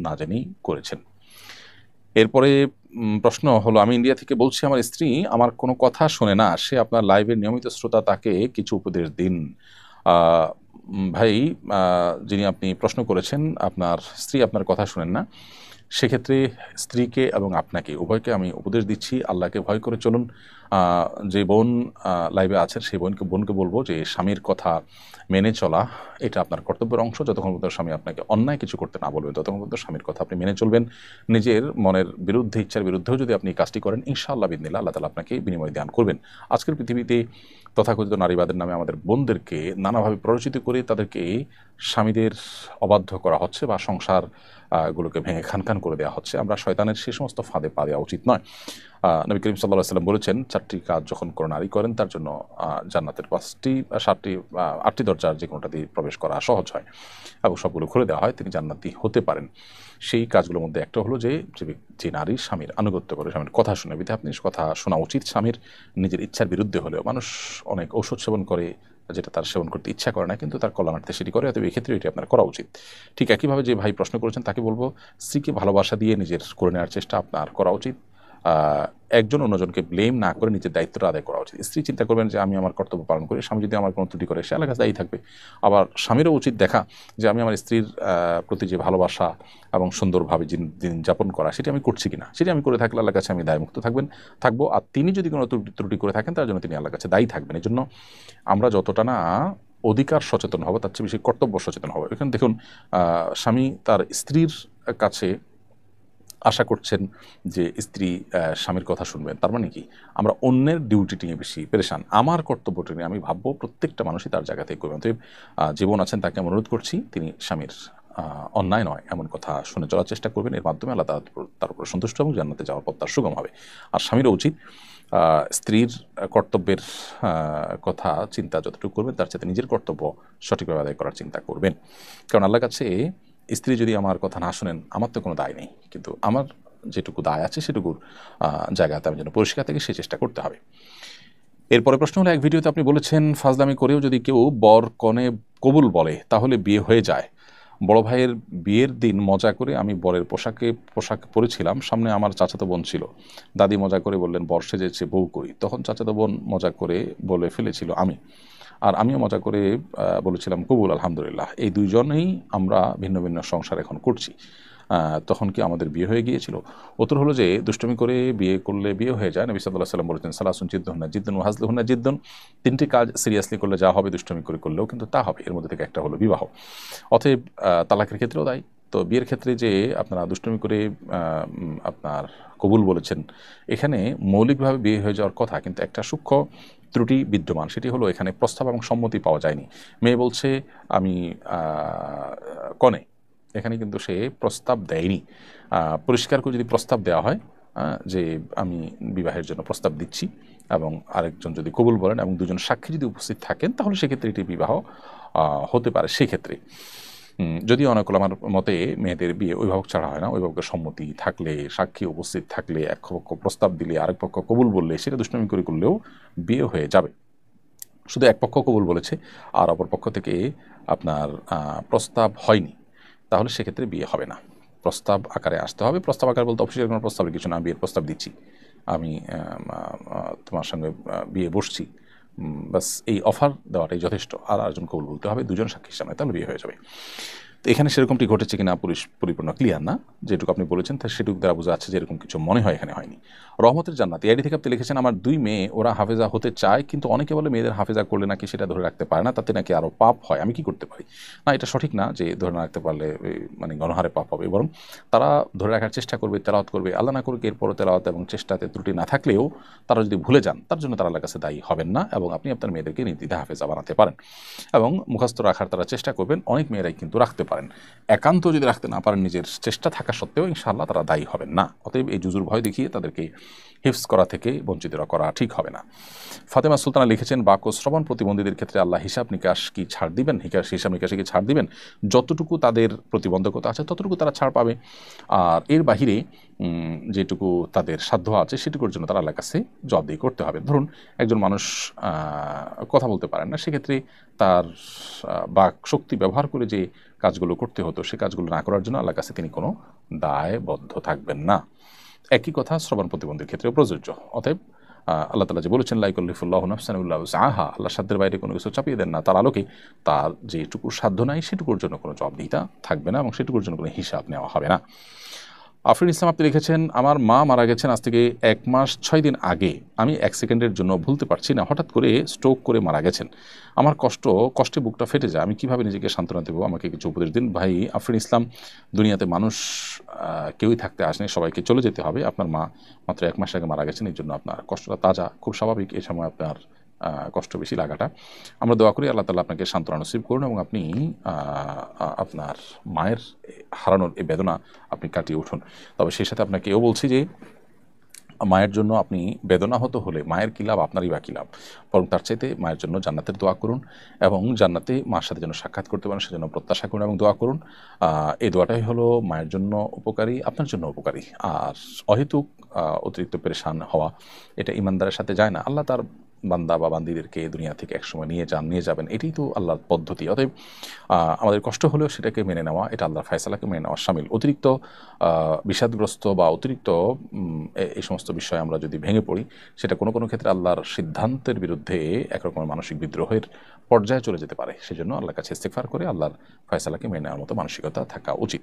না জেনেই করেছেন। এরপরে প্রশ্ন হলো, আমি ইন্ডিয়া থেকে বলছি, আমার স্ত্রী আমার কোনো কথা শোনে না, সে আপনার লাইভের নিয়মিত শ্রোতা, তাকে কিছু উপদেশ দিন। ভাই, যিনি আপনি প্রশ্ন করেছেন, আপনার স্ত্রী আপনার কথা শোনেন না, সেক্ষেত্রে স্ত্রীকে এবং আপনাকে উভয়কে আমি উপদেশ দিচ্ছি, আল্লাহকে ভয় করে চলুন। যে বোন লাইভে আছেন সেই বোনকে বলবো যে স্বামীর কথা মেনে চলা এটা আপনার কর্তব্যের অংশ। যতক্ষণ পর্যন্ত স্বামী আপনাকে অন্যায় কিছু করতে না বলবেন ততক্ষণ পর্যন্ত স্বামীর কথা আপনি মেনে চলবেন। নিজের মনের বিরুদ্ধে, ইচ্ছার বিরুদ্ধেও যদি আপনি কাজটি করেন, ইনশাআল্লাহ বিদিনিল্লাহ আল্লাহ তাআলা আপনাকে বিনিময় দান করবেন। আজকের পৃথিবীতে তথাকথিত নারীবাদের নামে আমাদের বোনদেরকে নানাভাবে প্ররোচিত করে তাদেরকে স্বামীদের অবাধ্য করা হচ্ছে বা সংসার গুলোকে ভেঙে খানখান করে দেওয়া হচ্ছে। আমরা শয়তানের সেই সমস্ত ফাঁদে পা দেওয়া উচিত নয়। নবী করিম সাল্লাল্লাহু আলাইহি ওয়াসাল্লাম বলেছেন, 4টি কাজ যখন কোনো নারী করেন তার জন্য জান্নাতের 8টি দরজার যে কোনোটা দিয়ে প্রবেশ করা সহজ হয় এবং সবগুলো খুলে দেওয়া হয়, তিনি জান্নাতি হতে পারেন। সেই কাজগুলোর মধ্যে একটা হলো যে নারী স্বামীর আনুগত্য করে, স্বামীর কথা শুনে। বিধে আপনি কথা শোনা উচিত স্বামীর, নিজের ইচ্ছার বিরুদ্ধে হলেও। মানুষ অনেক ঔষধ সেবন করে যেটা তার সেবন করতে ইচ্ছা করে না, কিন্তু তার কল্যাণার্থে সেটি করে, অতএব এই ক্ষেত্রে এটি আপনার করা উচিত। ঠিক একইভাবে যে ভাই প্রশ্ন করেছেন তাকে বলবো, স্ত্রীকে ভালোবাসা দিয়ে নিজের করে নেওয়ার চেষ্টা আপনার করা উচিত। একজন অন্যজনকে ব্লেম না করে নিজের দায়িত্বটা আদায় করা উচিত। স্ত্রী চিন্তা করবেন যে আমি আমার কর্তব্য পালন করি, স্বামী যদি আমার কোনো ত্রুটি করে সে আল্লাহর কাছে দায়ী থাকবে। আবার স্বামীরও উচিত দেখা যে আমি আমার স্ত্রীর প্রতি যে ভালোবাসা এবং সুন্দরভাবে দিন যাপন করা সেটি আমি করছি কিনা, সেটি আমি করে থাকলে আল্লাহর কাছে আমি দায়মুক্ত থাকবো। আর তিনি যদি কোনো ত্রুটি করে থাকেন তার জন্য তিনি আল্লাহর কাছে দায়ী থাকবেন। এই জন্য আমরা যতটা না অধিকার সচেতন হব তার চেয়ে বেশি কর্তব্য সচেতন হব। এখানে দেখুন, স্বামী তার স্ত্রীর কাছে আশা করছেন যে স্ত্রী স্বামীর কথা শুনবেন। তার মানে কি, আমরা অন্যের ডিউটিটি নিয়ে বেশি পেরেশান, আমার কর্তব্যটি নিয়ে আমি ভাববো প্রত্যেকটা মানুষই তার জায়গা থেকে করবেন। অতএব জীবন আছেন তাকে আমি অনুরোধ করছি, তিনি স্বামীর অন্যায় নয় এমন কথা শুনে চলার চেষ্টা করবেন। এর মাধ্যমে আল্লাহ তার উপর সন্তুষ্ট এবং জান্নাতে যাওয়ার পথ তার সুগম হবে। আর স্বামীরও উচিত স্ত্রীর কর্তব্যের কথা চিন্তা যতটুকু করবেন তার সাথে নিজের কর্তব্য সঠিকভাবে আদায় করার চিন্তা করবেন। কারণ আল্লাহর কাছে স্ত্রী যদি আমার কথা না শোনেন, আমার তো কোনো দায় নেই, কিন্তু আমার যেটুকু দায় আছে সেটুকুর জায়গাতে আমি যেন পরিষ্কার থেকে সেই চেষ্টা করতে হবে। এরপরে প্রশ্ন হলো, এক ভিডিওতে আপনি বলেছেন ফাজলামি করেও যদি কেউ বর কনে কবুল বলে তাহলে বিয়ে হয়ে যায়। বড় ভাইয়ের বিয়ের দিন মজা করে আমি বরের পোশাক পরেছিলাম, সামনে আমার চাচাতো বোন ছিল। দাদি মজা করে বললেন বর সেজেছে বউ কই, তখন চাচাতো বোন মজা করে বলে ফেলেছিল আমি, আর আমিও মজা করে বলেছিলাম কবুল আলহামদুলিল্লাহ। এই দুইজনেই আমরা ভিন্ন ভিন্ন সংসার এখন করছি, তখন কি আমাদের বিয়ে হয়ে গিয়েছিল? উত্তর হলো যে দুষ্টমি করে বিয়ে করলে বিয়ে হয়ে যায়। নবী সাল্লাল্লাহু আলাইহি ওয়াসাল্লাম বলেছেন, সালাসুন জিদ্দুহুন্না জিদ্দুন ওয়া হাজলুহুন্না জিদ্দুন, 3টি কাজ সিরিয়াসলি করলে যা হবে দুষ্টমি করলেও কিন্তু তা হবে। এর মধ্যে থেকে একটা হলো বিবাহ। অতএব তালাকের ক্ষেত্রেও দায়ী। তো বিয়ের ক্ষেত্রে যে আপনারা দুষ্টমি করে আপনার কবুল বলেছেন, এখানে মৌলিকভাবে বিয়ে হয়ে যাওয়ার কথা, কিন্তু একটা সূক্ষ্ম ত্রুটি বিদ্যমান। সেটি হলো এখানে প্রস্তাব এবং সম্মতি পাওয়া যায়নি। মেয়ে বলছে আমি কনে, এখানে কিন্তু সে প্রস্তাব দেয়নি। পরিষ্কার করে যদি প্রস্তাব দেওয়া হয় যে আমি বিবাহের জন্য প্রস্তাব দিচ্ছি, এবং আরেকজন যদি কবুল বলেন এবং দুজন সাক্ষী যদি উপস্থিত থাকেন, তাহলে সেক্ষেত্রে এটি বিবাহ হতে পারে। সেক্ষেত্রে যদিও অনেক আমার মতে মেয়েদের বিয়ে অভিভাবক ছাড়া হয় না, অভিভাবকের সম্মতি থাকলে, সাক্ষী উপস্থিত থাকলে, এক পক্ষ প্রস্তাব দিলে আরেক পক্ষ কবুল বললে সেটা দুষ্টমি করে করলেও বিয়ে হয়ে যাবে। শুধু এক পক্ষ কবুল বলেছে আর অপর পক্ষ থেকে আপনার প্রস্তাব হয়নি, তাহলে সেক্ষেত্রে বিয়ে হবে না। প্রস্তাব আকারে আসতে হবে। প্রস্তাব আকারে বলতে অফিসের কোনো প্রস্তাবের কিছু না, বিয়ের প্রস্তাব দিচ্ছি, আমি তোমার সঙ্গে বিয়ে বসছি, বাস এই অফার দেওয়াটাই যথেষ্ট। আর আরেকজন কবুল বলতে হবে, দুজন সাক্ষীর সামনে, তাহলে বিয়ে হয়ে যাবে। তো এখানে সেরকমটি ঘটেছে কিনা পরিপূর্ণ ক্লিয়ার না। যেটুকু আপনি বলেছেন সেটুকু দ্বারা বোঝা যাচ্ছে যে এরকম কিছু মনে হয় এখানে হয়নি। রহমতের জান্নাত এআইডি থেকে আপনি লিখেছেন, আমার 2 মেয়ে, ওরা হাফেজা হতে চায়, কিন্তু অনেকে বলে মেয়েদের হাফেজা করলে নাকি সেটা ধরে রাখতে পারে না, তাতে নাকি আরও পাপ হয়, আমি কি করতে পারি? না, এটা সঠিক না যে ধরে না রাখতে পারলে মানে গণহারে পাপ হবে, বরং তারা ধরে রাখার চেষ্টা করবে, তেলাওয়াত করবে, আল্লাহ না করুক এরপরও তেলাওয়াত এবং চেষ্টাতে ত্রুটি না থাকলেও তারা যদি ভুলে যান, তার জন্য তারা আল্লাহর কাছে দায়ী হবেন না, এবং আপনি আপনার মেয়েদেরকে নির্দ্বিধায় হাফেজা বানাতে পারেন এবং মুখস্থ রাখার তারা চেষ্টা করবেন। অনেক মেয়েরাই কিন্তু রাখতে পারেন। একান্ত যদি রাখতে না পারেন, নিজের চেষ্টা থাকা সত্ত্বেও ইনশাআল্লাহ তারা দায়ী হবেন না। অতএব এই জুজুর ভয় দেখিয়ে তাদেরকে হিফজ করা থেকে বঞ্চিত করা ঠিক হবে না। ফাতেমা সুলতানা লিখেছেন, বাক ও শ্রবণ প্রতিবন্ধীদের ক্ষেত্রে আল্লাহ হিসাব নিকাশ কি ছাড় দিবেন? হিসাব নিকাশে কি ছাড় দিবেন? যতটুকু তাদের প্রতিবন্ধকতা আছে ততটুকু তারা ছাড় পাবে, আর এর বাহিরে যেটুকু তাদের সাধ্য আছে সেটুকুর জন্য তারা আল্লাহর কাছে জবাবদিহি করতে হবে। ধরুন একজন মানুষ কথা বলতে পারেন না, সেক্ষেত্রে তার বাক শক্তি ব্যবহার করে যে কাজগুলো করতে হতো সে কাজগুলো না করার জন্য আল্লাহর কাছে তিনি কোনো দায়বদ্ধ থাকবেন না। একই কথা শ্রবণ প্রতিবন্ধীর ক্ষেত্রেও প্রযোজ্য। অতএব আল্লাহ তাআলা যে বলেছেন লা ইউকাল্লিফুল্লাহু নাফসান ইল্লা উসআহা, আল্লাহ সাধ্যের বাইরে কোনো কিছু চাপিয়ে দেন না, তার আলোকে তার যেটুকু সাধ্য নাই সেটুকুর জন্য কোনো জবাবদিহিতা থাকবে না এবং সেটুকুর জন্য কোনো হিসাব নেওয়া হবে না। আফরিন ইসলাম আপনি লিখেছেন, আমার মা মারা গেছেন আজ থেকে 1 মাস 6 দিন আগে। আমি 1 সেকেন্ডের জন্য ভুলতে পারছি না, হঠাৎ করে স্ট্রোক করে মারা গেছেন। আমার কষ্টে বুকটা ফেটে যায়। আমি কিভাবে নিজেকে সান্ত্বনা দেবো? আমাকে কিছু উপদেশ দিন। ভাই আফরিন ইসলাম, দুনিয়াতে মানুষ কেউই থাকতে আসেনি, সবাইকে চলে যেতে হবে। আপনার মা মাত্র 1 মাস আগে মারা গেছেন, এই জন্য আপনার কষ্টটা তাজা, খুব স্বাভাবিক এই সময় আপনার কষ্ট বেশি লাগাটা। আমরা দোয়া করি আল্লাহ তাআলা আপনাকে সান্ত্বনা নসিব করুন এবং আপনি আপনার মায়ের হারানোর এই বেদনা আপনি কাটিয়ে উঠুন। তবে সেই সাথে আপনাকে এও বলছি যে মায়ের জন্য আপনি বেদনা হতে হলে মায়ের কী লাভ, আপনারই বা কী লাভ? বরং তার চাইতে মায়ের জন্য জান্নাতের দোয়া করুন এবং জান্নাতে মার সাথে যেন সাক্ষাৎ করতে পারেন সেজন্য প্রত্যাশা করুন এবং দোয়া করুন। এই দোয়াটাই হলো মায়ের জন্য উপকারী, আপনার জন্য উপকারী। আর অহেতুক অতিরিক্ত পেরেশান হওয়া, এটা ঈমানদারের সাথে যায় না। আল্লাহ তার বান্দা বা বান্দীদেরকে দুনিয়া থেকে একসময় নিয়ে যাবেন, এটাই তো আল্লাহর পদ্ধতি। অতএব আমাদের কষ্ট হলেও সেটাকে মেনে নেওয়া, এটা আল্লাহর ফায়সালাকে মেনে নেওয়া শামিল। অতিরিক্ত বিষাদগ্রস্ত বা অতিরিক্ত এই সমস্ত বিষয়ে আমরা যদি ভেঙে পড়ি, সেটা কোনো কোনো ক্ষেত্রে আল্লাহর সিদ্ধান্তের বিরুদ্ধে একরকমের মানসিক বিদ্রোহের পর্যায়ে চলে যেতে পারে। সেজন্য আল্লাহর কাছে ইস্তেগফার করে আল্লাহর ফায়সালাকে মেনে নেওয়ার মতো মানসিকতা থাকা উচিত।